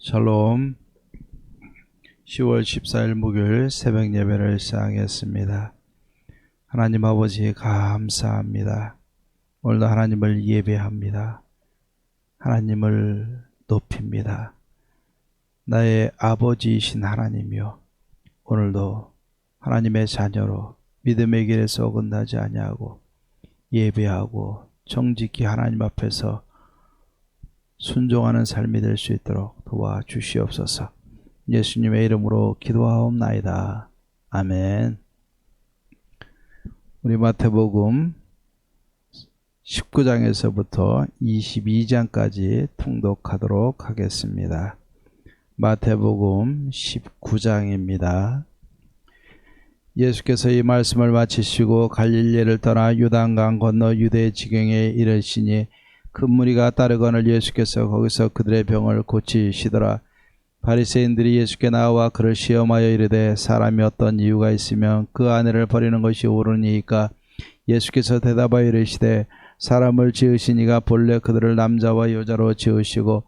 샬롬. 10월 14일 목요일 새벽 예배를 시작하겠습니다. 하나님 아버지 감사합니다. 오늘도 하나님을 예배합니다. 하나님을 높입니다. 나의 아버지이신 하나님이여, 오늘도 하나님의 자녀로 믿음의 길에서 어긋나지 아니하고 예배하고 정직히 하나님 앞에서 순종하는 삶이 될 수 있도록 도와주시옵소서. 예수님의 이름으로 기도하옵나이다. 아멘. 우리 마태복음 19장에서부터 22장까지 통독하도록 하겠습니다. 마태복음 19장입니다. 예수께서 이 말씀을 마치시고 갈릴리를 떠나 요단강 건너 유대 지경에 이르시니 큰 무리가 따르거늘 예수께서 거기서 그들의 병을 고치시더라. 바리새인들이 예수께 나와 그를 시험하여 이르되 사람이 어떤 이유가 있으면 그 아내를 버리는 것이 옳으니까? 예수께서 대답하여 이르시되 사람을 지으신 이가 본래 그들을 남자와 여자로 지으시고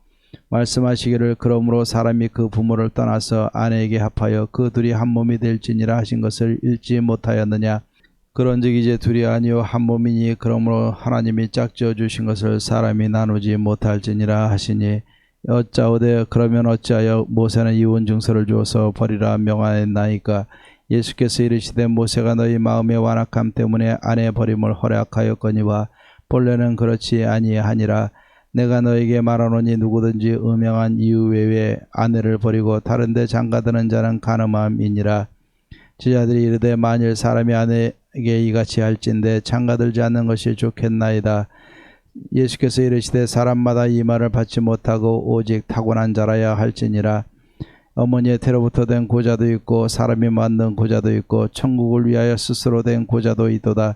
말씀하시기를 그러므로 사람이 그 부모를 떠나서 아내에게 합하여 그 둘이 한 몸이 될지니라 하신 것을 읽지 못하였느냐? 그런즉 이제 둘이 아니요 한 몸이니 그러므로 하나님이 짝지어 주신 것을 사람이 나누지 못할지니라 하시니 어짜오되 그러면 어찌하여 모세는 이혼 증서를 주어서 버리라 명하였나이까? 예수께서 이르시되 모세가 너희 마음의 완악함 때문에 아내 버림을 허락하였거니와 본래는 그렇지 아니하니라. 내가 너에게 말하노니 누구든지 음행한 이유 외에 아내를 버리고 다른 데 장가드는 자는 간음함이니라. 제자들이 이르되 만일 사람이 아내에게 이같이 할진대 장가들지 않는 것이 좋겠나이다. 예수께서 이르시되 사람마다 이 말을 받지 못하고 오직 타고난 자라야 할지니라. 어머니의 태로부터 된 고자도 있고 사람이 만든 고자도 있고 천국을 위하여 스스로 된 고자도 있도다.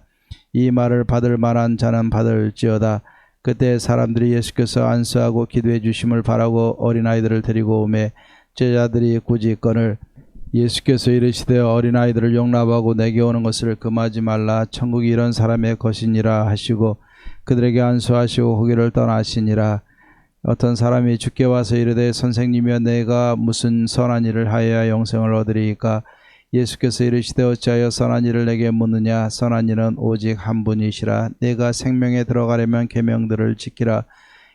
이 말을 받을 만한 자는 받을지어다. 그때 사람들이 예수께서 안수하고 기도해 주심을 바라고 어린아이들을 데리고 오매 제자들이 꾸짖거늘 예수께서 이르시되 어린아이들을 용납하고 내게 오는 것을 금하지 말라. 천국이 이런 사람의 것이니라 하시고 그들에게 안수하시고 거기를 떠나시니라. 어떤 사람이 주께 와서 이르되 선생님이여 내가 무슨 선한 일을 하여야 영생을 얻으리이까? 예수께서 이르시되 어찌하여 선한 일을 내게 묻느냐? 선한 일은 오직 한 분이시라. 내가 생명에 들어가려면 계명들을 지키라.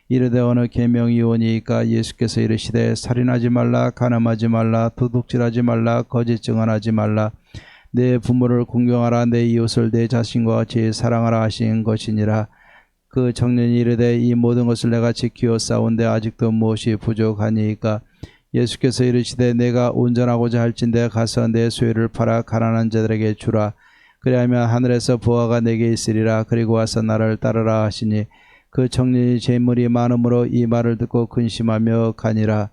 이르되 어느 계명이 오니이까? 예수께서 이르시되 살인하지 말라, 간음하지 말라, 도둑질하지 말라, 거짓 증언하지 말라, 내 부모를 공경하라, 내 이웃을 내 자신과 같이 사랑하라 하신 것이니라. 그 청년이 이르되 이 모든 것을 내가 지키어 싸운데 아직도 무엇이 부족하니이까? 예수께서 이르시되 내가 온전하고자 할진대 가서 내 소유를 팔아 가난한 자들에게 주라. 그리하면 하늘에서 보화가 내게 있으리라. 그리고 와서 나를 따르라 하시니 그 청년이 재물이 많음으로 이 말을 듣고 근심하며 가니라.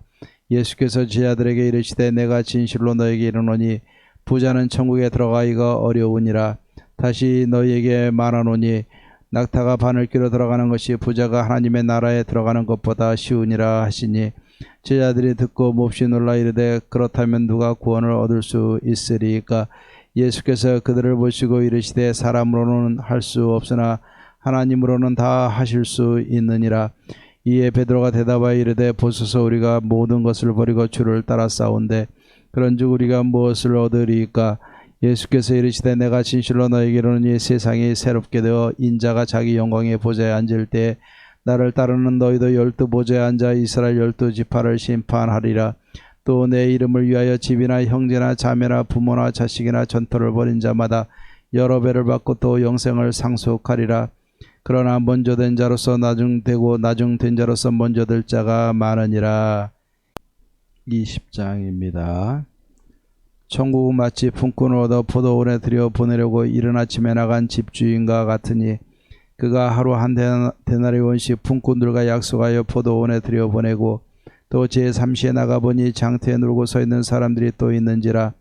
예수께서 제자들에게 이르시되 내가 진실로 너에게 이르노니 부자는 천국에 들어가기가 어려우니라. 다시 너희에게 말하노니 낙타가 바늘귀로 들어가는 것이 부자가 하나님의 나라에 들어가는 것보다 쉬우니라 하시니 제자들이 듣고 몹시 놀라 이르되 그렇다면 누가 구원을 얻을 수 있으리까? 예수께서 그들을 보시고 이르시되 사람으로는 할 수 없으나 하나님으로는 다 하실 수 있느니라. 이에 베드로가 대답하여 이르되 보소서 우리가 모든 것을 버리고 주를 따라 싸운데 그런즉 우리가 무엇을 얻으리까? 예수께서 이르시되 내가 진실로 너에게 이르노니 세상이 새롭게 되어 인자가 자기 영광의 보좌에 앉을 때 나를 따르는 너희도 12 보좌에 앉아 이스라엘 12지파를 심판하리라. 또 내 이름을 위하여 집이나 형제나 자매나 부모나 자식이나 전토를 벌인 자마다 여러 배를 받고 또 영생을 상속하리라. 그러나 먼저 된 자로서 나중되고 나중된 자로서 먼저 될 자가 많으니라. 20장입니다. 천국은 마치 품꾼을 얻어 포도원에 들여 보내려고 이른 아침에 나간 집주인과 같으니 그가 하루 한 데나리온씩 품꾼들과 약속하여 포도원에 들여보내고 또 제3시에 나가보니 장터에 누르고 서 있는 사람들이 또 있는지라.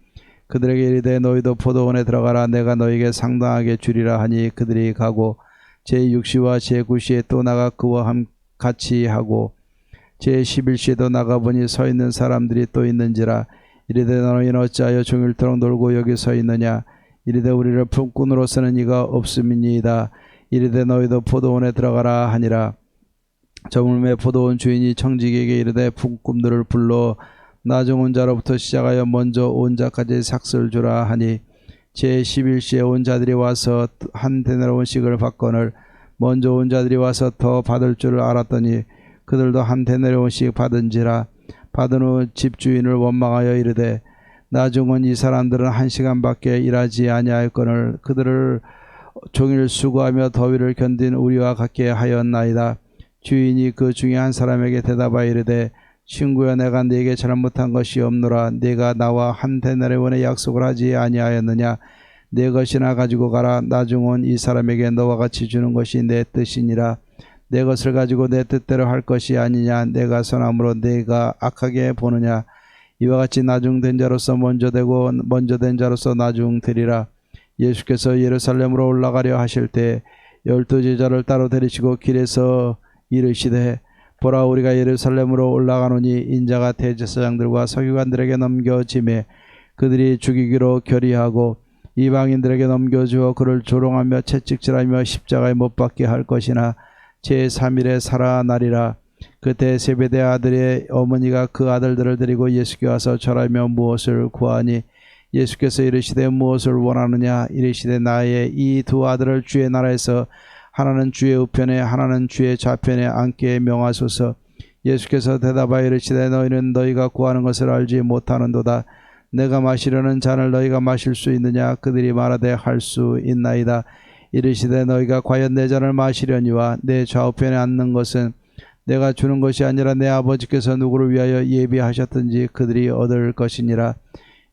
그들에게 이르되 너희도 포도원에 들어가라. 내가 너희에게 상당하게 주리라 하니 그들이 가고 제6시와 제9시에 또 나가 그와 같이 하고 제11시에도 나가보니 서 있는 사람들이 또 있는지라. 이르되 너희는 어찌하여 종일토록 놀고 여기 서 있느냐? 이르되 우리를 품꾼으로 쓰는 이가 없음이니이다. 이르되 너희도 포도원에 들어가라 하니라. 저물매 포도원 주인이 청지기에게 이르되 품꾼들을 불러 나중 온 자로부터 시작하여 먼저 온 자까지 삭슬 주라 하니 제11시에 온 자들이 와서 한 데나리온씩을 받거늘 먼저 온 자들이 와서 더 받을 줄을 알았더니 그들도 한 데나리온씩 받은지라. 받은 후 집주인을 원망하여 이르되 나중은 이 사람들은 1시간밖에 일하지 아니하였거늘 그들을 종일 수고하며 더위를 견딘 우리와 같게 하였나이다. 주인이 그 중에 한 사람에게 대답하여 이르되 친구여, 내가 네게 잘못한 것이 없노라. 네가 나와 한 데나리온의 약속을 하지 아니하였느냐? 네 것이나 가지고 가라. 나중은 이 사람에게 너와 같이 주는 것이 내 뜻이니라. 내 것을 가지고 내 뜻대로 할 것이 아니냐? 내가 선함으로 네가 악하게 보느냐? 이와 같이 나중된 자로서 먼저 되고 먼저 된 자로서 나중되리라. 예수께서 예루살렘으로 올라가려 하실 때 12 제자를 따로 데리시고 길에서 이르시되 보라, 우리가 예루살렘으로 올라가노니 인자가 대제사장들과 서기관들에게 넘겨지매 그들이 죽이기로 결의하고 이방인들에게 넘겨주어 그를 조롱하며 채찍질하며 십자가에 못 박게 할 것이나 제3일에 살아나리라. 그때 세베대 아들의 어머니가 그 아들들을 데리고 예수께 와서 절하며 무엇을 구하니 예수께서 이르시되 무엇을 원하느냐? 이르시되 나의 이 두 아들을 주의 나라에서 하나는 주의 우편에 하나는 주의 좌편에 앉게 명하소서. 예수께서 대답하여 이르시되 너희는 너희가 구하는 것을 알지 못하는도다. 내가 마시려는 잔을 너희가 마실 수 있느냐? 그들이 말하되 할 수 있나이다. 이르시되 너희가 과연 내 잔을 마시려니와 내 좌우편에 앉는 것은 내가 주는 것이 아니라 내 아버지께서 누구를 위하여 예비하셨든지 그들이 얻을 것이니라.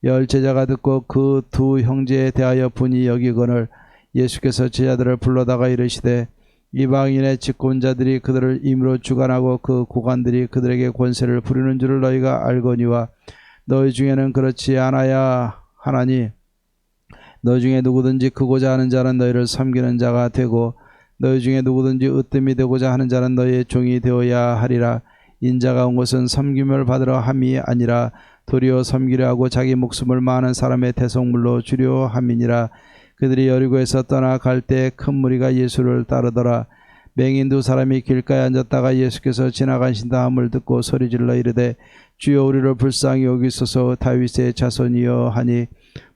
열 제자가 듣고 그 두 형제에 대하여 분이 여기거늘 예수께서 제자들을 불러다가 이르시되 이방인의 직권자들이 그들을 임의로 주관하고 그 고관들이 그들에게 권세를 부리는 줄을 너희가 알거니와 너희 중에는 그렇지 않아야 하나니 너희 중에 누구든지 크고자 하는 자는 너희를 섬기는 자가 되고 너희 중에 누구든지 으뜸이 되고자 하는 자는 너희의 종이 되어야 하리라. 인자가 온 것은 섬김을 받으러 함이 아니라 도리어 섬기려 하고 자기 목숨을 많은 사람의 대속물로 주려 함이니라. 그들이 여리고에서 떠나갈 때 큰 무리가 예수를 따르더라. 맹인 두 사람이 길가에 앉았다가 예수께서 지나가신다 함을 듣고 소리질러 이르되 주여, 우리를 불쌍히 여기소서. 다윗의 자손이여 하니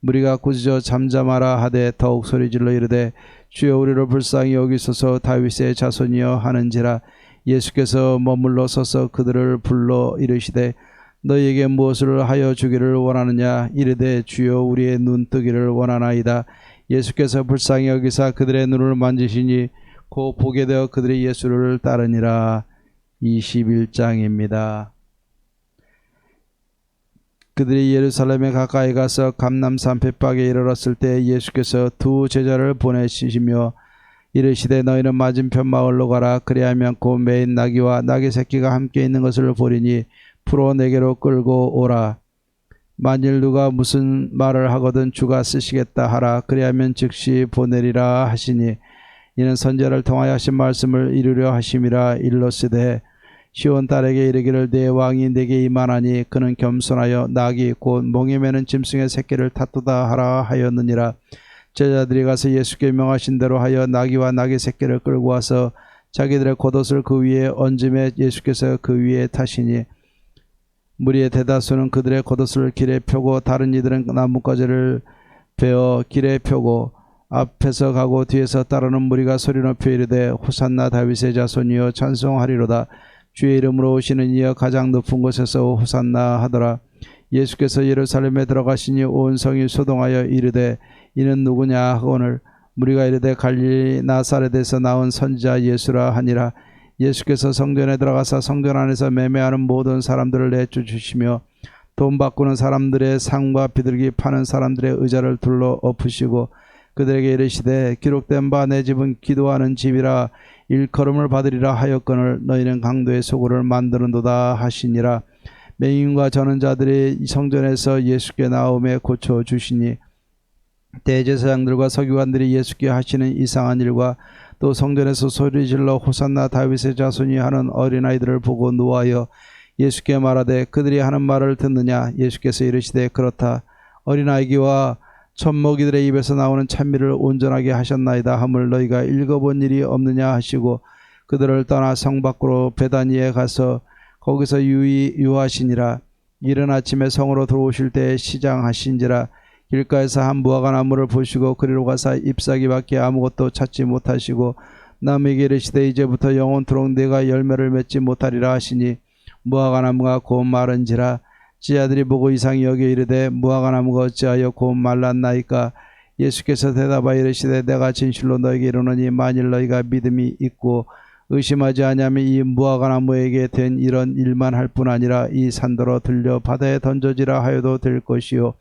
무리가 꾸짖어 잠잠하라 하되 더욱 소리질러 이르되 주여, 우리를 불쌍히 여기소서. 다윗의 자손이여 하는지라. 예수께서 머물러 서서 그들을 불러 이르시되 너희에게 무엇을 하여 주기를 원하느냐? 이르되 주여, 우리의 눈 뜨기를 원하나이다. 예수께서 불쌍히 여기사 그들의 눈을 만지시니 곧 보게 되어 그들이 예수를 따르니라. 21장입니다. 그들이 예루살렘에 가까이 가서 감람산 벳박에 이르렀을 때 예수께서 두 제자를 보내시며 이르시되 너희는 맞은편 마을로 가라. 그리하면 곧 매인 나귀와 나귀 새끼가 함께 있는 것을 보리니 풀어 내게로 끌고 오라. 만일 누가 무슨 말을 하거든 주가 쓰시겠다 하라. 그리하면 즉시 보내리라 하시니 이는 선지자를 통하여 하신 말씀을 이루려 하심이라. 일러스되 시온 딸에게 이르기를 내 왕이 내게 임하나니 그는 겸손하여 나귀 곧 몽에 매는 짐승의 새끼를 탓도다 하라 하였느니라. 제자들이 가서 예수께 명하신 대로 하여 나귀와 나귀 새끼를 끌고 와서 자기들의 겉옷을 그 위에 얹음에 예수께서 그 위에 타시니 무리의 대다수는 그들의 겉옷을 길에 펴고 다른 이들은 나뭇가지를 베어 길에 펴고 앞에서 가고 뒤에서 따르는 무리가 소리 높여 이르되 호산나 다윗의 자손이여 찬송하리로다. 주의 이름으로 오시는 이여 가장 높은 곳에서 호산나 하더라. 예수께서 예루살렘에 들어가시니 온 성이 소동하여 이르되 이는 누구냐 하거늘 무리가 이르되 갈릴리 나사렛에서 나온 선지자 예수라 하니라. 예수께서 성전에 들어가사 성전 안에서 매매하는 모든 사람들을 내쫓으시며 돈 바꾸는 사람들의 상과 비둘기 파는 사람들의 의자를 둘러 엎으시고 그들에게 이르시되 기록된 바 내 집은 기도하는 집이라 일컬음을 받으리라 하였거늘 너희는 강도의 소굴을 만드는도다 하시니라. 맹인과 저는 자들이 성전에서 예수께 나오매 고쳐주시니 대제사장들과 서기관들이 예수께 하시는 이상한 일과 또 성전에서 소리질러 호산나 다윗의 자손이 하는 어린아이들을 보고 노하여 예수께 말하되 그들이 하는 말을 듣느냐? 예수께서 이르시되 그렇다. 어린아이기와 젖먹이들의 입에서 나오는 찬미를 온전하게 하셨나이다 함을 너희가 읽어본 일이 없느냐 하시고 그들을 떠나 성 밖으로 베다니에 가서 거기서 유하시니라. 이른 아침에 성으로 들어오실 때에 시장하신지라. 길가에서 한 무화과 나무를 보시고 그리로 가서 잎사귀밖에 아무것도 찾지 못하시고 남에게 이르시되 이제부터 영원토록 내가 열매를 맺지 못하리라 하시니 무화과 나무가 곧 마른지라. 지아들이 보고 이상히 여겨 이르되 무화과 나무가 어찌하여 곧 말랐나이까. 예수께서 대답하여 이르시되 내가 진실로 너에게 이르노니 만일 너희가 믿음이 있고 의심하지 아니하면 이 무화과 나무에게 된 이런 일만 할 뿐 아니라 이 산더러 들려 바다에 던져지라 하여도 될 것이요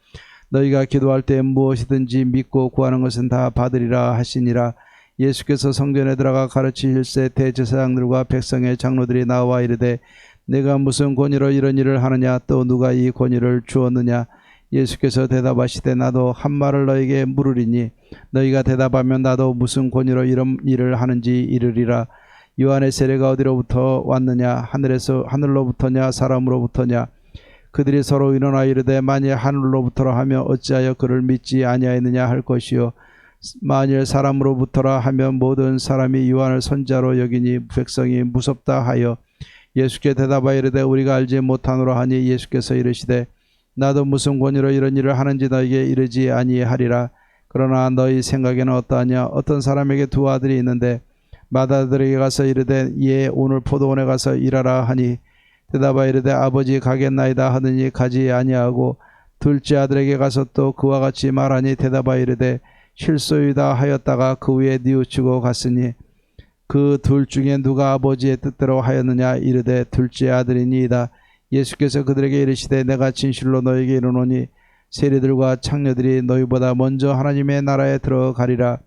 너희가 기도할 때 무엇이든지 믿고 구하는 것은 다 받으리라 하시니라. 예수께서 성전에 들어가 가르치실새 대제사장들과 백성의 장로들이 나와 이르되 내가 무슨 권위로 이런 일을 하느냐 또 누가 이 권위를 주었느냐. 예수께서 대답하시되 나도 한 말을 너에게 물으리니 너희가 대답하면 나도 무슨 권위로 이런 일을 하는지 이르리라. 요한의 세례가 어디로부터 왔느냐 하늘로부터냐 사람으로부터냐. 그들이 서로 일어나 이르되 만일 하늘로부터라 하면 어찌하여 그를 믿지 아니하였느냐 할 것이요 만일 사람으로부터라 하면 모든 사람이 요한을 선지자로 여기니 백성이 무섭다 하여 예수께 대답하여 이르되 우리가 알지 못하노라 하니 예수께서 이르시되 나도 무슨 권위로 이런 일을 하는지 너에게 이르지 아니하리라. 그러나 너희 생각에는 어떠하냐. 어떤 사람에게 두 아들이 있는데 맏아들에게 가서 이르되 예 오늘 포도원에 가서 일하라 하니 대답하여 이르되 아버지 가겠나이다 하더니 가지 아니하고 둘째 아들에게 가서 또 그와 같이 말하니 대답하여 이르되 실소이다 하였다가 그 후에 뉘우치고 갔으니 그 둘 중에 누가 아버지의 뜻대로 하였느냐. 이르되 둘째 아들이니이다. 예수께서 그들에게 이르시되 내가 진실로 너에게 이르노니 세리들과 창녀들이 너희보다 먼저 하나님의 나라에 들어가리라.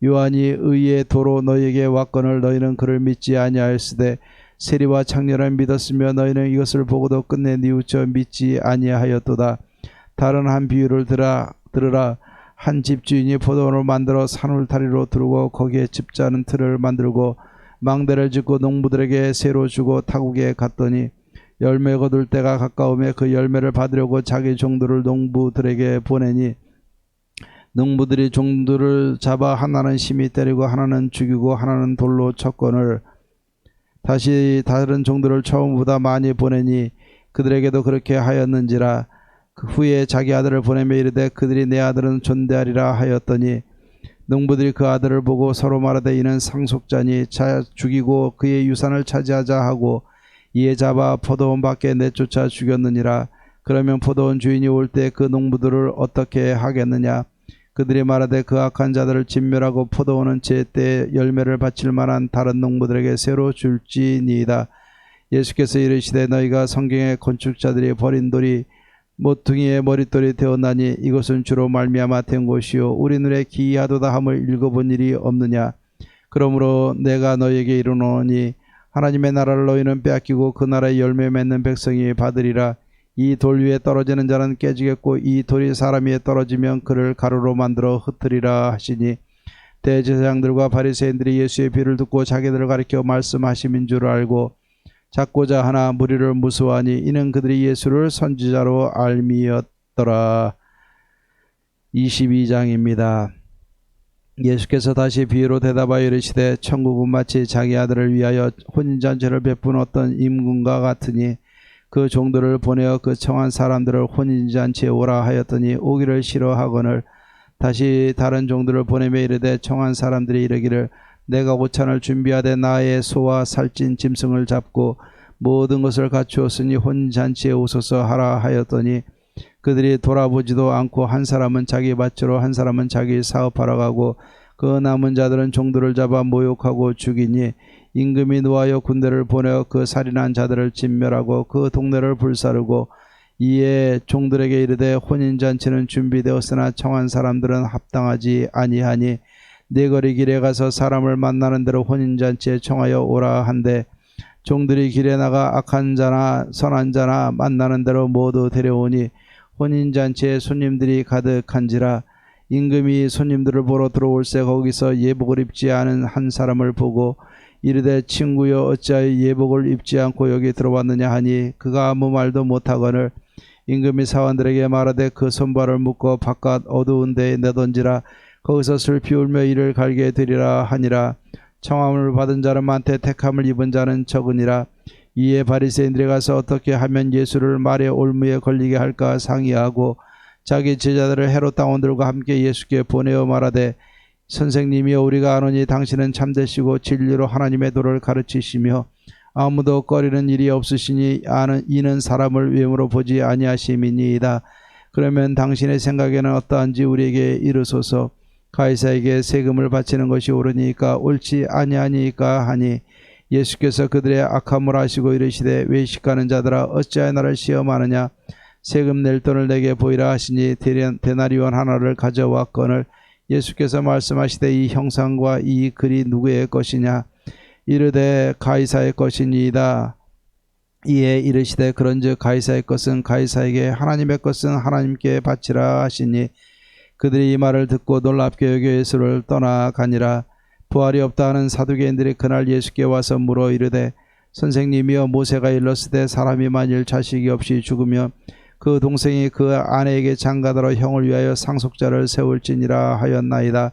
요한이 의의 도로 너희에게 왔거늘 너희는 그를 믿지 아니하였으되 세리와 창녀를 믿었으며 너희는 이것을 보고도 끝내 뉘우쳐 믿지 아니하였도다. 다른 한 비유를 들으라. 한 집주인이 포도원을 만들어 산울타리로 두르고 거기에 집자는 틀을 만들고 망대를 짓고 농부들에게 새로 주고 타국에 갔더니 열매 거둘 때가 가까우며 그 열매를 받으려고 자기 종들을 농부들에게 보내니 농부들이 종들을 잡아 하나는 심히 때리고 하나는 죽이고 하나는 돌로 쳤거늘 다시 다른 종들을 처음보다 많이 보내니 그들에게도 그렇게 하였는지라. 그 후에 자기 아들을 보내며 이르되 그들이 내 아들은 존대하리라 하였더니 농부들이 그 아들을 보고 서로 말하되 이는 상속자니 죽이고 그의 유산을 차지하자 하고 이에 잡아 포도원 밖에 내쫓아 죽였느니라. 그러면 포도원 주인이 올 때 그 농부들을 어떻게 하겠느냐. 그들이 말하되 그 악한 자들을 진멸하고 포도원은 제때 열매를 바칠 만한 다른 농부들에게 새로 줄지니이다. 예수께서 이르시되 너희가 성경의 건축자들이 버린 돌이 모퉁이의 머릿돌이 되었나니 이것은 주로 말미암아 된 것이요 우리 눈에 기이하도다 함을 읽어본 일이 없느냐. 그러므로 내가 너희에게 이르노니 하나님의 나라를 너희는 빼앗기고 그 나라의 열매 맺는 백성이 받으리라. 이 돌 위에 떨어지는 자는 깨지겠고 이 돌이 사람 위에 떨어지면 그를 가루로 만들어 흩으리라 하시니 대제사장들과 바리새인들이 예수의 비를 듣고 자기들을 가리켜 말씀하심인 줄 알고 잡고자 하나 무리를 무서워하니 이는 그들이 예수를 선지자로 알미였더라. 22장입니다. 예수께서 다시 비유로 대답하여 이르시되 천국은 마치 자기 아들을 위하여 혼인잔치를 베푼 어떤 임금과 같으니 그 종들을 보내어 그 청한 사람들을 혼인잔치에 오라 하였더니 오기를 싫어하거늘 다시 다른 종들을 보내며 이르되 청한 사람들이 이르기를 내가 오찬을 준비하되 나의 소와 살찐 짐승을 잡고 모든 것을 갖추었으니 혼인잔치에 오소서 하라 하였더니 그들이 돌아보지도 않고 한 사람은 자기 밭으로 한 사람은 자기 사업하러 가고 그 남은 자들은 종들을 잡아 모욕하고 죽이니 임금이 노하여 군대를 보내어 그 살인한 자들을 진멸하고 그 동네를 불사르고 이에 종들에게 이르되 혼인잔치는 준비되었으나 청한 사람들은 합당하지 아니하니 네거리 길에 가서 사람을 만나는 대로 혼인잔치에 청하여 오라 한데 종들이 길에 나가 악한 자나 선한 자나 만나는 대로 모두 데려오니 혼인잔치에 손님들이 가득한지라. 임금이 손님들을 보러 들어올새 거기서 예복을 입지 않은 한 사람을 보고 이르되 친구여 어찌하여 예복을 입지 않고 여기 들어왔느냐 하니 그가 아무 말도 못하거늘 임금이 사원들에게 말하되 그 손발을 묶어 바깥 어두운 데에 내던지라. 거기서 슬피 울며 이를 갈게 되리라 하니라. 청함을 받은 자는 많되 택함을 입은 자는 적으니라. 이에 바리새인들이 가서 어떻게 하면 예수를 말의 올무에 걸리게 할까 상의하고 자기 제자들을 헤롯 당원들과 함께 예수께 보내어 말하되 선생님이여 우리가 아노니 당신은 참되시고 진리로 하나님의 도를 가르치시며 아무도 꺼리는 일이 없으시니 이는 사람을 외모로 보지 아니하심이니이다. 그러면 당신의 생각에는 어떠한지 우리에게 이르소서. 가이사에게 세금을 바치는 것이 옳으니까 옳지 아니하니까 하니 예수께서 그들의 악함을 아시고 이르시되 외식하는 자들아 어찌하여 나를 시험하느냐. 세금 낼 돈을 내게 보이라 하시니 데나리온 하나를 가져왔거늘 예수께서 말씀하시되 이 형상과 이 글이 누구의 것이냐. 이르되 가이사의 것이니이다. 이에 이르시되 그런즉 가이사의 것은 가이사에게 하나님의 것은 하나님께 바치라 하시니 그들이 이 말을 듣고 놀랍게 여겨 예수를 떠나가니라. 부활이 없다 하는 사두개인들이 그날 예수께 와서 물어 이르되 선생님이여 모세가 일렀으되 사람이 만일 자식이 없이 죽으며 그 동생이 그 아내에게 장가들어 형을 위하여 상속자를 세울지니라 하였나이다.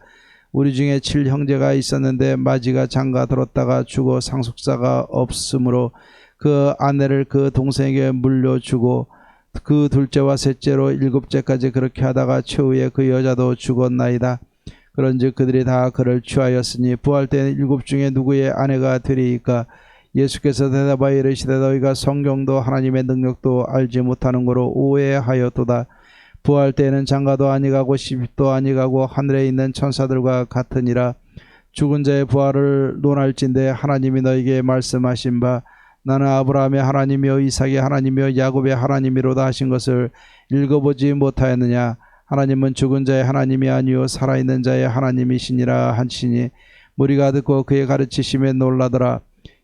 우리 중에 7형제가 있었는데 마지가 장가들었다가 죽어 상속자가 없으므로 그 아내를 그 동생에게 물려주고 그 둘째와 셋째로 7째까지 그렇게 하다가 최후에 그 여자도 죽었나이다. 그런즉 그들이 다 그를 취하였으니 부활 때 7 중에 누구의 아내가 되리이까. 예수께서 대답하여 이르시되 너희가 성경도 하나님의 능력도 알지 못하는 거로 오해하였도다. 부활 때에는 장가도 아니가고 시집도 아니가고 하늘에 있는 천사들과 같으니라. 죽은 자의 부활을 논할진대 하나님이 너희에게 말씀하신 바 나는 아브라함의 하나님이요 이삭의 하나님이요 야곱의 하나님이로다 하신 것을 읽어보지 못하였느냐. 하나님은 죽은 자의 하나님이 아니요 살아있는 자의 하나님이시니라 하시니 무리가 듣고 그의 가르치심에 놀라더라.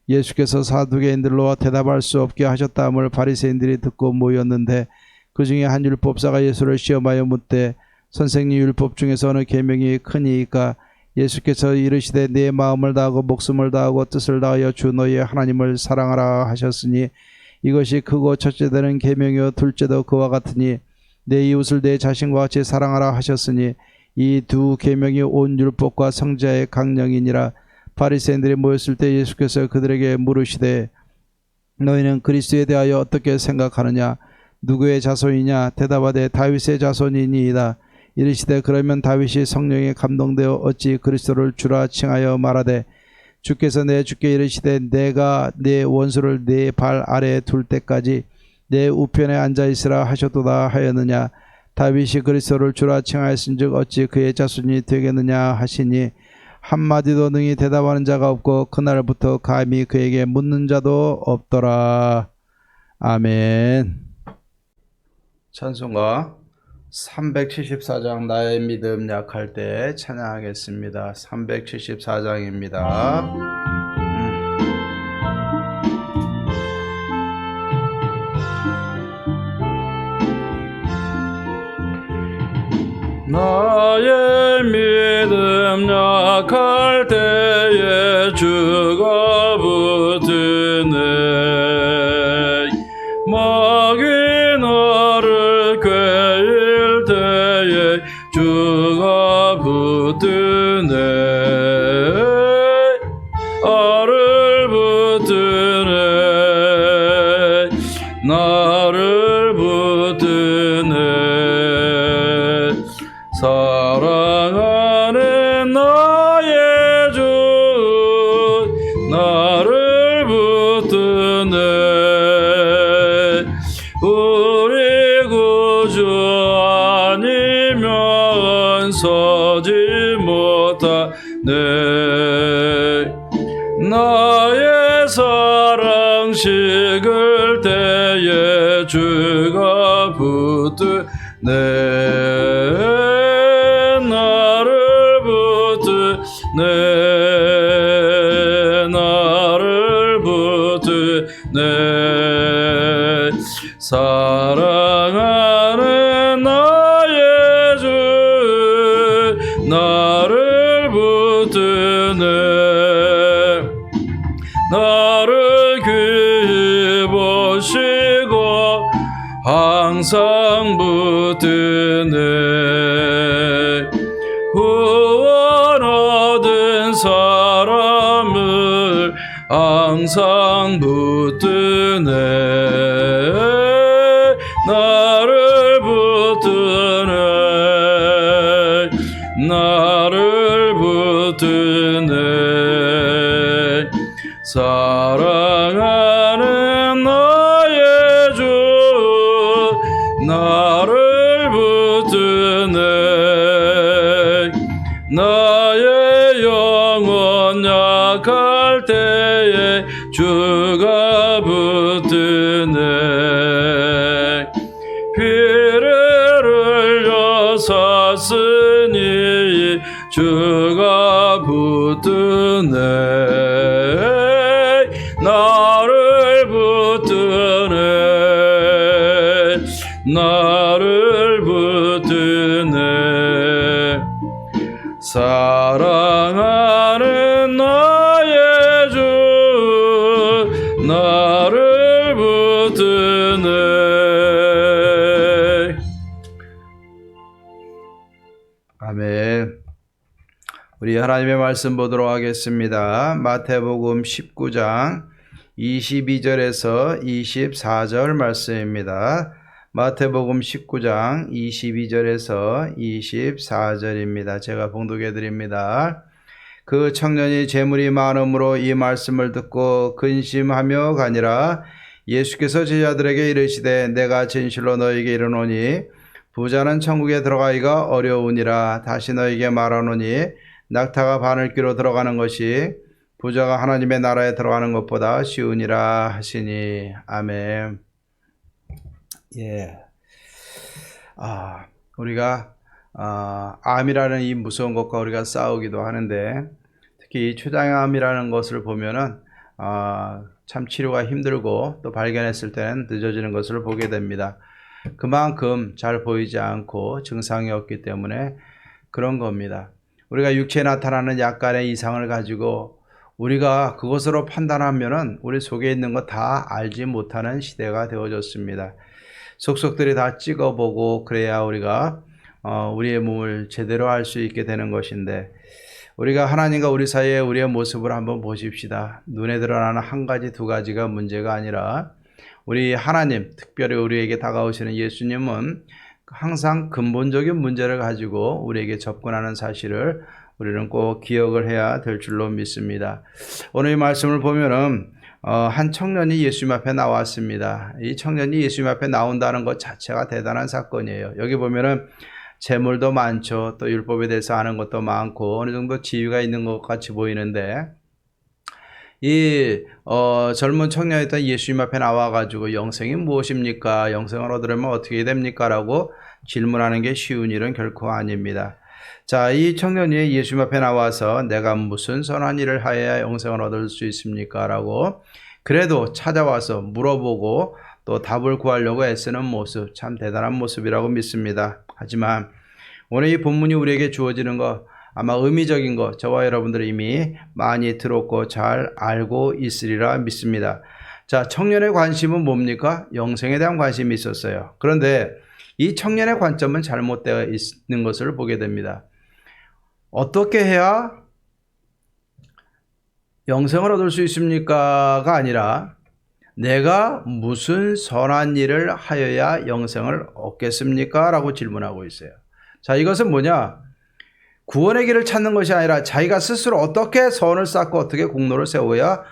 예수께서 사두개인들로 대답할 수 없게 하셨다함을 바리새인들이 듣고 모였는데 그 중에 한 율법사가 예수를 시험하여 묻되 선생님 율법 중에서 어느 계명이 크니이까. 예수께서 이르시되 내 마음을 다하고 목숨을 다하고 뜻을 다하여 주 너희의 하나님을 사랑하라 하셨으니 이것이 크고 첫째 되는 계명이요 둘째도 그와 같으니 내 이웃을 내 자신과 같이 사랑하라 하셨으니 이 두 계명이 온 율법과 성자의 강령이니라. 바리새인들이 모였을 때 예수께서 그들에게 물으시되 너희는 그리스도에 대하여 어떻게 생각하느냐. 누구의 자손이냐. 대답하되 다윗의 자손이니이다. 이르시되 그러면 다윗이 성령에 감동되어 어찌 그리스도를 주라 칭하여 말하되 주께서 내 주께 이르시되 내가 내 원수를 내 발 아래에 둘 때까지 내 우편에 앉아있으라 하셨도다 하였느냐. 다윗이 그리스도를 주라 칭하였은즉 어찌 그의 자손이 되겠느냐 하시니 한마디도 능히 대답하는 자가 없고 그날부터 감히 그에게 묻는 자도 없더라. 아멘. 찬송가 374장 나의 믿음 약할 때 찬양하겠습니다. 374장입니다. 나의 믿음 약할 때에 주가 붙으네. 마귀 나를 꾀일 때에 주가 붙으네. 나를 붙으네. 나를 붙으네. 사랑하는 나의 주 나를 붙드네. 우리 구주 아니면 서지 못하네. 나의 사랑 식을 때에 주가 붙드네. 나를 붙드네. 사랑하는 나의 주 나를 붙드네. 나를 귀히 보시고 항상 붙드네. 구원 얻은 사람 붙드네 나를 붙드네 나를 붙드네 사랑하는 나의 주 나를 붙드네 나의 영혼 약할 때에 주가 붙드네 피를 흘려 샀으니 주가 붙드네 나를 붙드네 나를 붙드네 사랑하는 나의 주 나를 붙드네. 아멘. 우리 하나님의 말씀 보도록 하겠습니다. 마태복음 19장 22절에서 24절 말씀입니다. 마태복음 19장 22절에서 24절입니다. 제가 봉독해 드립니다. 그 청년이 재물이 많음으로 이 말씀을 듣고 근심하며 가니라. 예수께서 제자들에게 이르시되 내가 진실로 너희에게 이르노니 부자는 천국에 들어가기가 어려우니라. 다시 너희에게 말하노니 낙타가 바늘귀로 들어가는 것이 부자가 하나님의 나라에 들어가는 것보다 쉬우니라 하시니. 아멘. 예. 우리가 암이라는 이 무서운 것과 우리가 싸우기도 하는데 특히 이 췌장암이라는 것을 보면은 참 치료가 힘들고 또 발견했을 때는 늦어지는 것을 보게 됩니다. 그만큼 잘 보이지 않고 증상이 없기 때문에 그런 겁니다. 우리가 육체에 나타나는 약간의 이상을 가지고 우리가 그것으로 판단하면은 우리 속에 있는 거 다 알지 못하는 시대가 되어졌습니다. 속속들이 다 찍어보고 그래야 우리가 우리의 몸을 제대로 알 수 있게 되는 것인데 우리가 하나님과 우리 사이에 우리의 모습을 한번 보십시다. 눈에 드러나는 한 가지 두 가지가 문제가 아니라 우리 하나님, 특별히 우리에게 다가오시는 예수님은 항상 근본적인 문제를 가지고 우리에게 접근하는 사실을 우리는 꼭 기억을 해야 될 줄로 믿습니다. 오늘 이 말씀을 보면은 한 청년이 예수님 앞에 나왔습니다. 이 청년이 예수님 앞에 나온다는 것 자체가 대단한 사건이에요. 여기 보면은 재물도 많죠. 또 율법에 대해서 아는 것도 많고 어느 정도 지위가 있는 것 같이 보이는데 이 젊은 청년이었던 예수님 앞에 나와가지고 영생이 무엇입니까? 영생을 얻으려면 어떻게 됩니까? 라고 질문하는 게 쉬운 일은 결코 아닙니다. 자, 이 청년이 예수님 앞에 나와서 내가 무슨 선한 일을 하여야 영생을 얻을 수 있습니까? 라고 그래도 찾아와서 물어보고 또 답을 구하려고 애쓰는 모습, 참 대단한 모습이라고 믿습니다. 하지만 오늘 이 본문이 우리에게 주어지는 것, 아마 의미적인 것 저와 여러분들이 이미 많이 들었고 잘 알고 있으리라 믿습니다. 자, 청년의 관심은 뭡니까? 영생에 대한 관심이 있었어요. 그런데 이 청년의 관점은 잘못되어 있는 것을 보게 됩니다. 어떻게 해야 영생을 얻을 수 있습니까가 아니라 내가 무슨 선한 일을 하여야 영생을 얻겠습니까? 라고 질문하고 있어요. 자, 이것은 뭐냐? 구원의 길을 찾는 것이 아니라 자기가 스스로 어떻게 선을 쌓고 어떻게 공로를 세워야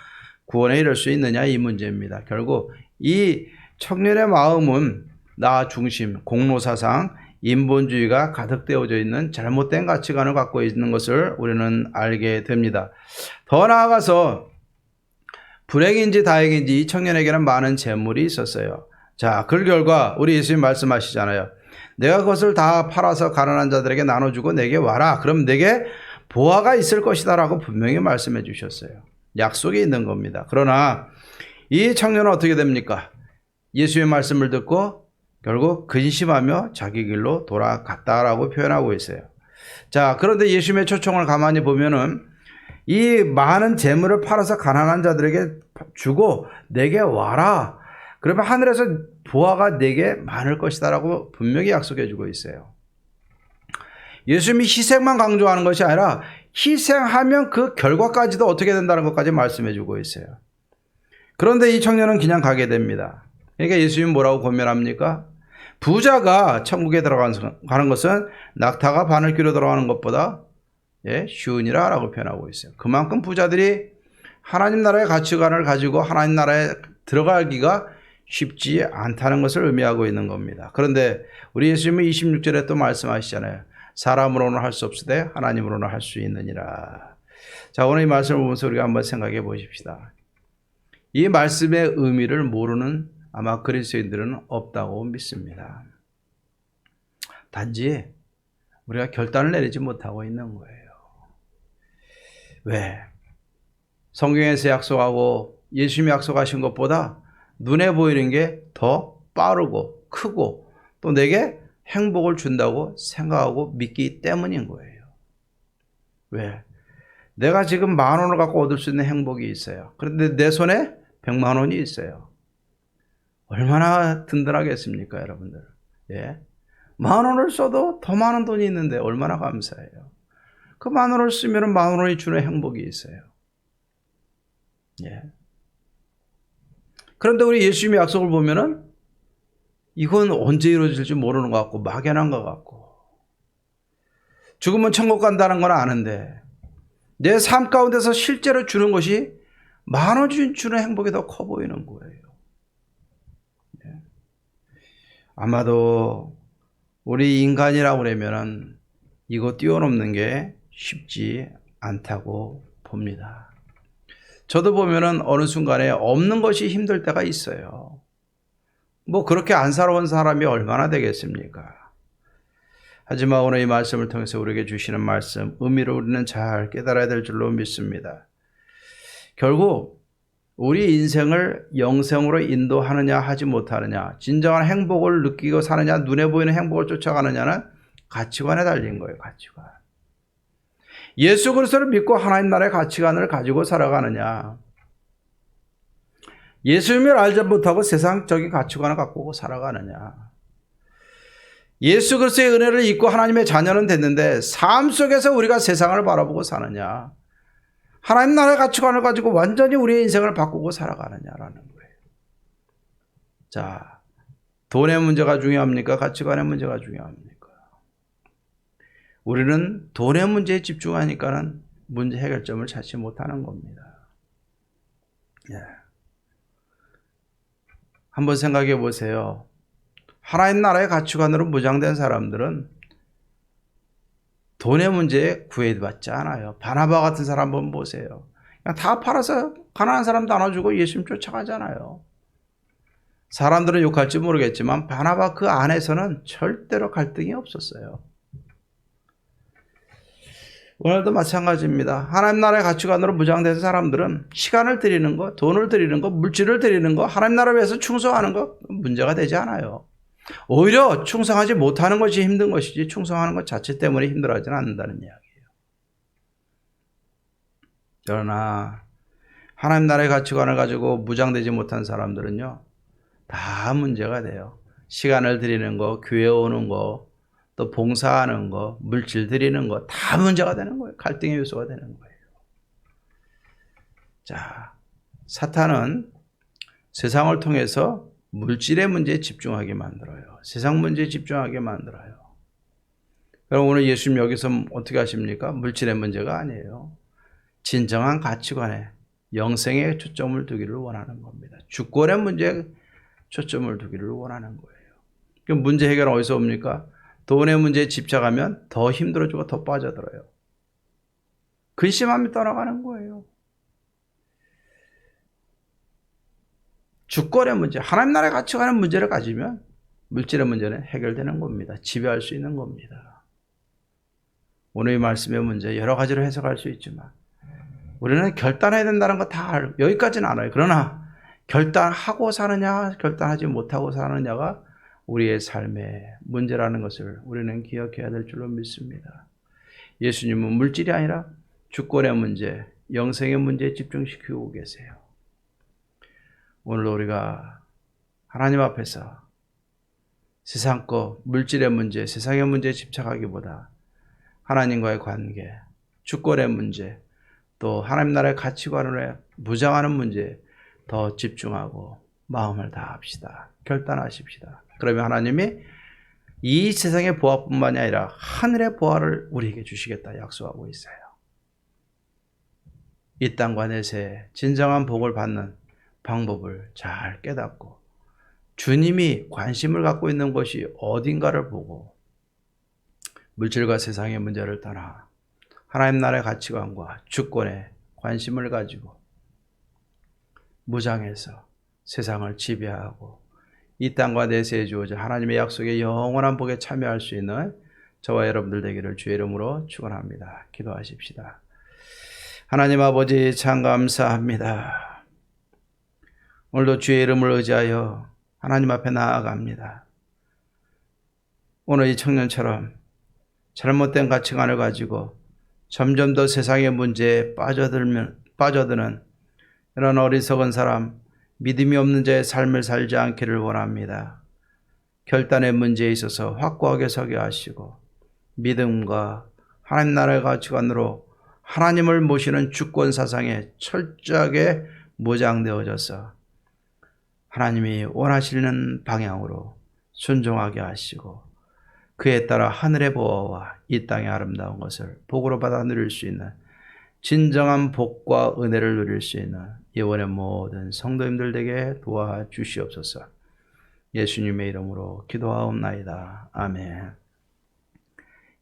구원에 이를 수 있느냐 이 문제입니다. 결국 이 청년의 마음은 나 중심, 공로사상, 인본주의가 가득 되어져 있는 잘못된 가치관을 갖고 있는 것을 우리는 알게 됩니다. 더 나아가서 불행인지 다행인지 이 청년에게는 많은 재물이 있었어요. 자, 그 결과 우리 예수님 말씀하시잖아요. 내가 그것을 다 팔아서 가난한 자들에게 나눠주고 내게 와라. 그럼 내게 보화가 있을 것이다 라고 분명히 말씀해 주셨어요. 약속이 있는 겁니다. 그러나 이 청년은 어떻게 됩니까? 예수의 말씀을 듣고 결국 근심하며 자기 길로 돌아갔다라고 표현하고 있어요. 자, 그런데 예수님의 초청을 가만히 보면은 이 많은 재물을 팔아서 가난한 자들에게 주고 내게 와라. 그러면 하늘에서 보화가 내게 많을 것이다 라고 분명히 약속해 주고 있어요. 예수님이 희생만 강조하는 것이 아니라 희생하면 그 결과까지도 어떻게 된다는 것까지 말씀해 주고 있어요. 그런데 이 청년은 그냥 가게 됩니다. 그러니까 예수님이 뭐라고 고면합니까? 부자가 천국에 들어가는 것은 낙타가 바늘귀로 들어가는 것보다 쉬우니라 라고 표현하고 있어요. 그만큼 부자들이 하나님 나라의 가치관을 가지고 하나님 나라에 들어가기가 쉽지 않다는 것을 의미하고 있는 겁니다. 그런데 우리 예수님은 26절에 또 말씀하시잖아요. 사람으로는 할 수 없으되 하나님으로는 할 수 있느니라. 자, 오늘 이 말씀을 보면서 우리가 한번 생각해 보십시다. 이 말씀의 의미를 모르는 아마 그리스도인들은 없다고 믿습니다. 단지 우리가 결단을 내리지 못하고 있는 거예요. 왜? 성경에서 약속하고 예수님이 약속하신 것보다 눈에 보이는 게 더 빠르고 크고 또 내게 행복을 준다고 생각하고 믿기 때문인 거예요. 왜? 내가 지금 10,000원을 갖고 얻을 수 있는 행복이 있어요. 그런데 내 손에 100만 원이 있어요. 얼마나 든든하겠습니까, 여러분들? 예? 10,000원을 써도 더 많은 돈이 있는데 얼마나 감사해요. 그 10,000원을 쓰면 10,000원이 주는 행복이 있어요. 예. 그런데 우리 예수님의 약속을 보면은 이건 언제 이루어질지 모르는 것 같고 막연한 것 같고 죽으면 천국 간다는 건 아는데 내 삶 가운데서 실제로 주는 것이 10,000원 주는 행복이 더 커 보이는 거예요. 예. 아마도 우리 인간이라고 그러면은 이거 뛰어넘는 게 쉽지 않다고 봅니다. 저도 보면은 어느 순간에 없는 것이 힘들 때가 있어요. 뭐 그렇게 안 살아온 사람이 얼마나 되겠습니까? 하지만 오늘 이 말씀을 통해서 우리에게 주시는 말씀, 의미를 우리는 잘 깨달아야 될 줄로 믿습니다. 결국 우리 인생을 영생으로 인도하느냐 하지 못하느냐, 진정한 행복을 느끼고 사느냐, 눈에 보이는 행복을 쫓아가느냐는 가치관에 달린 거예요. 가치관. 예수 그리스도를 믿고 하나님 나라의 가치관을 가지고 살아가느냐, 예수님을 알지 못하고 세상적인 가치관을 갖고 살아가느냐, 예수 그리스도의 은혜를 잊고 하나님의 자녀는 됐는데 삶 속에서 우리가 세상을 바라보고 사느냐, 하나님 나라의 가치관을 가지고 완전히 우리의 인생을 바꾸고 살아가느냐라는 거예요. 자, 돈의 문제가 중요합니까? 가치관의 문제가 중요합니까? 우리는 돈의 문제에 집중하니까는 문제 해결점을 찾지 못하는 겁니다. 예. 한번 생각해 보세요. 하나님 나라의 가치관으로 무장된 사람들은 돈의 문제에 구애받지 않아요. 바나바 같은 사람 한번 보세요. 그냥 다 팔아서 가난한 사람 나눠주고 예수님 쫓아가잖아요. 사람들은 욕할지 모르겠지만 바나바 그 안에서는 절대로 갈등이 없었어요. 오늘도 마찬가지입니다. 하나님 나라의 가치관으로 무장된 사람들은 시간을 드리는 거, 돈을 드리는 거, 물질을 드리는 거, 하나님 나라를 위해서 충성하는 거 문제가 되지 않아요. 오히려 충성하지 못하는 것이 힘든 것이지 충성하는 것 자체 때문에 힘들어하지는 않는다는 이야기예요. 그러나 하나님 나라의 가치관을 가지고 무장되지 못한 사람들은요, 다 문제가 돼요. 시간을 드리는 거, 교회 오는 거, 또 봉사하는 거, 물질 드리는 거 다 문제가 되는 거예요. 갈등의 요소가 되는 거예요. 자, 사탄은 세상을 통해서 물질의 문제에 집중하게 만들어요. 세상 문제에 집중하게 만들어요. 그럼 오늘 예수님 여기서 어떻게 하십니까? 물질의 문제가 아니에요. 진정한 가치관에 영생에 초점을 두기를 원하는 겁니다. 주권의 문제에 초점을 두기를 원하는 거예요. 그럼 문제 해결은 어디서 옵니까? 돈의 문제에 집착하면 더 힘들어지고 더 빠져들어요. 근심함이 떠나가는 거예요. 주권의 문제, 하나님 나라의 가치관의 문제를 가지면 물질의 문제는 해결되는 겁니다. 지배할 수 있는 겁니다. 오늘 이 말씀의 문제 여러 가지로 해석할 수 있지만 우리는 결단해야 된다는 거 다 알고 여기까지는 알아요. 그러나 결단하고 사느냐 결단하지 못하고 사느냐가 우리의 삶의 문제라는 것을 우리는 기억해야 될 줄로 믿습니다. 예수님은 물질이 아니라 주권의 문제, 영생의 문제에 집중시키고 계세요. 오늘 우리가 하나님 앞에서 세상 것, 물질의 문제, 세상의 문제에 집착하기보다 하나님과의 관계, 주권의 문제, 또 하나님 나라의 가치관을 무장하는 문제 더 집중하고 마음을 다합시다. 결단하십시다. 그러면 하나님이 이 세상의 보화뿐만이 아니라 하늘의 보화를 우리에게 주시겠다 약속하고 있어요. 이 땅과 내세 진정한 복을 받는 방법을 잘 깨닫고 주님이 관심을 갖고 있는 것이 어딘가를 보고 물질과 세상의 문제를 떠나 하나님 나라의 가치관과 주권에 관심을 가지고 무장해서 세상을 지배하고 이 땅과 내세에 주어진 하나님의 약속의 영원한 복에 참여할 수 있는 저와 여러분들 되기를 주의 이름으로 축원합니다. 기도하십시다. 하나님 아버지 참 감사합니다. 오늘도 주의 이름을 의지하여 하나님 앞에 나아갑니다. 오늘 이 청년처럼 잘못된 가치관을 가지고 점점 더 세상의 문제에 빠져드는 이런 어리석은 사람, 믿음이 없는 자의 삶을 살지 않기를 원합니다. 결단의 문제에 있어서 확고하게 서게 하시고 믿음과 하나님 나라의 가치관으로 하나님을 모시는 주권 사상에 철저하게 무장되어져서 하나님이 원하시는 방향으로 순종하게 하시고 그에 따라 하늘의 보화와 이 땅의 아름다운 것을 복으로 받아 누릴 수 있는 진정한 복과 은혜를 누릴 수 있는 예원의 모든 성도님들에게 도와주시옵소서. 예수님의 이름으로 기도하옵나이다. 아멘.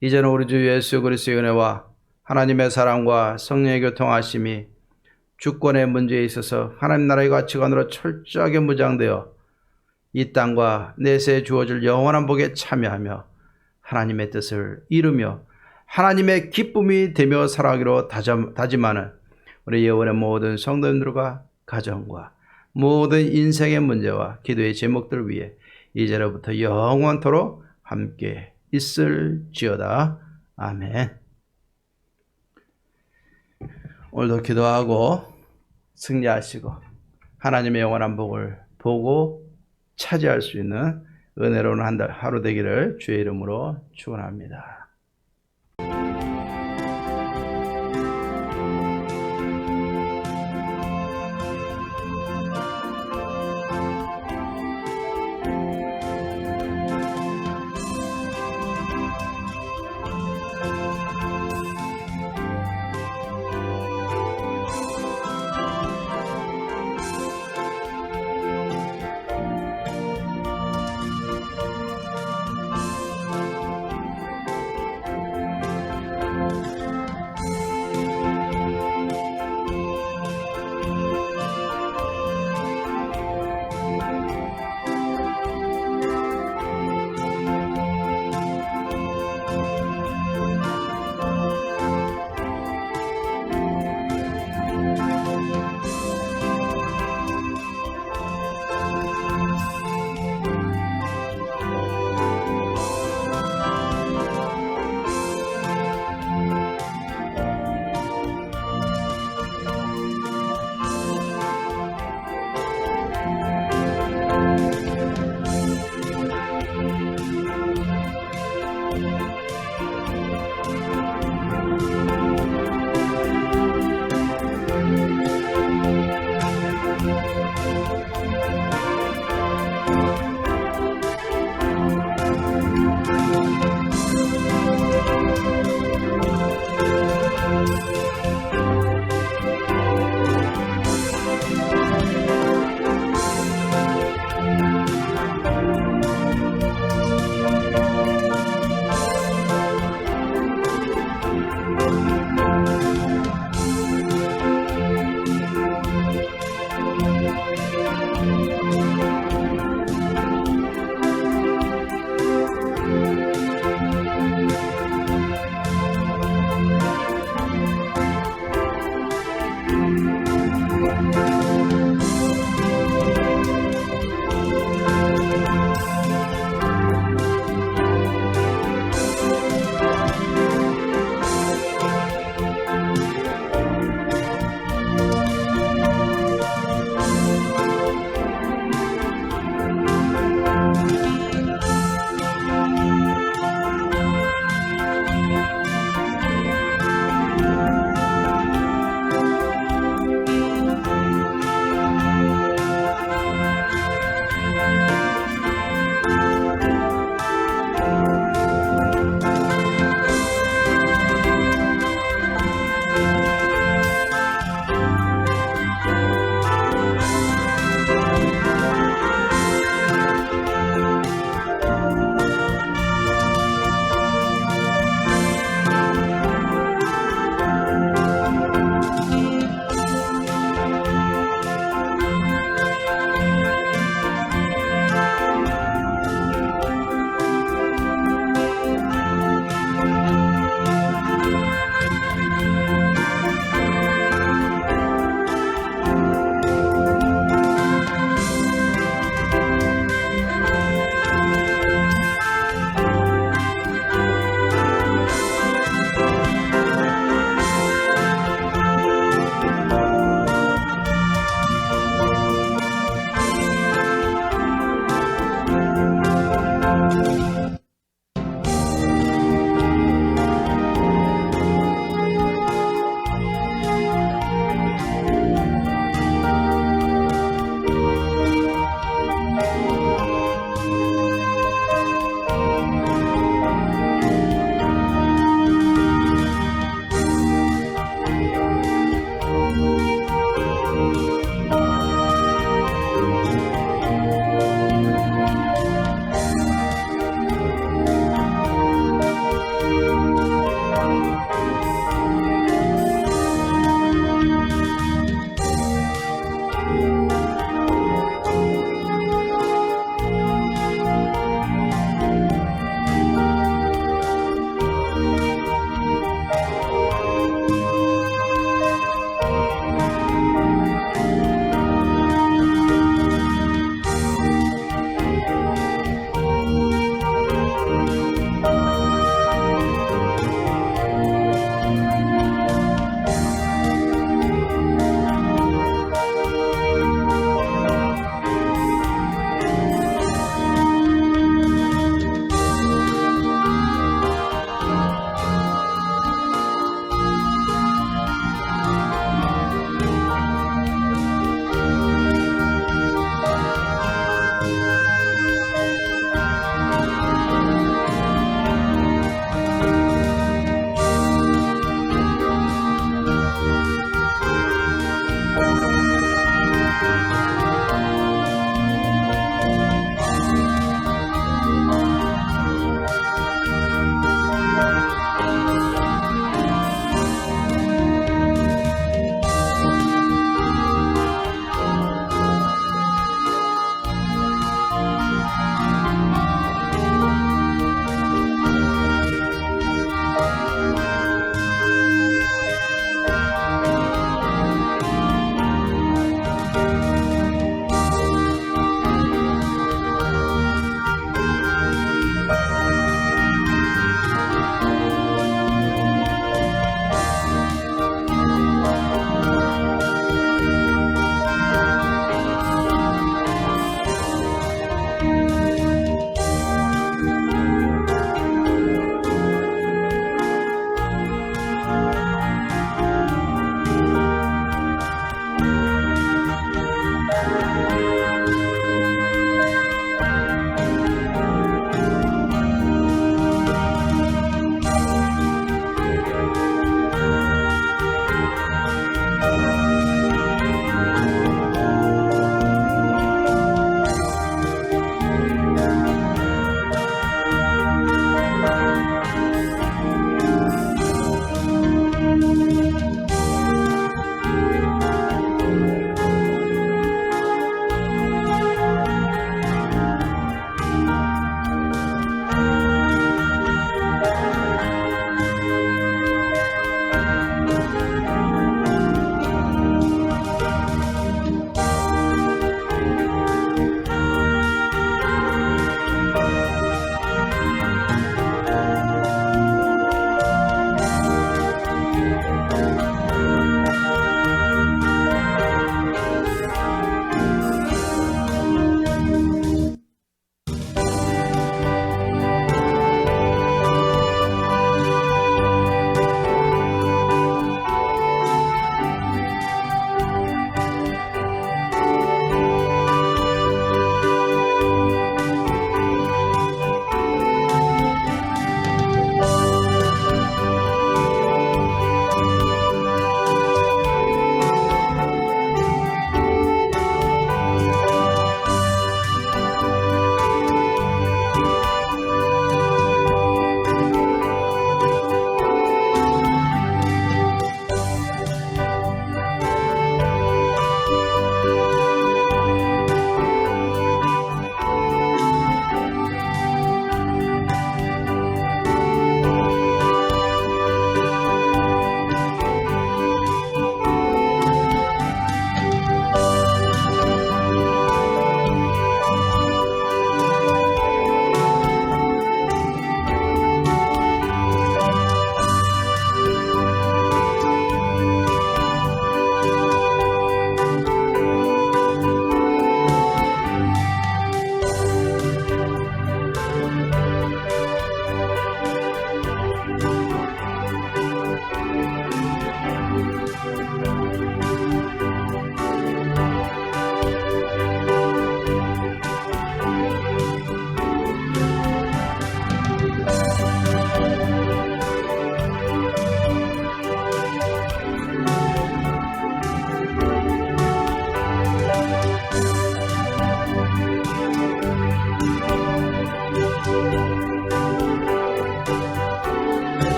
이제는 우리 주 예수 그리스도의 은혜와 하나님의 사랑과 성령의 교통하심이 주권의 문제에 있어서 하나님 나라의 가치관으로 철저하게 무장되어 이 땅과 내세에 주어질 영원한 복에 참여하며 하나님의 뜻을 이루며 하나님의 기쁨이 되며 살아가기로 다짐하는 우리 예원의 모든 성도님들과 가정과 모든 인생의 문제와 기도의 제목들 위해 이제로부터 영원토록 함께 있을지어다. 아멘. 오늘도 기도하고 승리하시고 하나님의 영원한 복을 보고 차지할 수 있는 은혜로운 한 달 하루 되기를 주의 이름으로 축원합니다.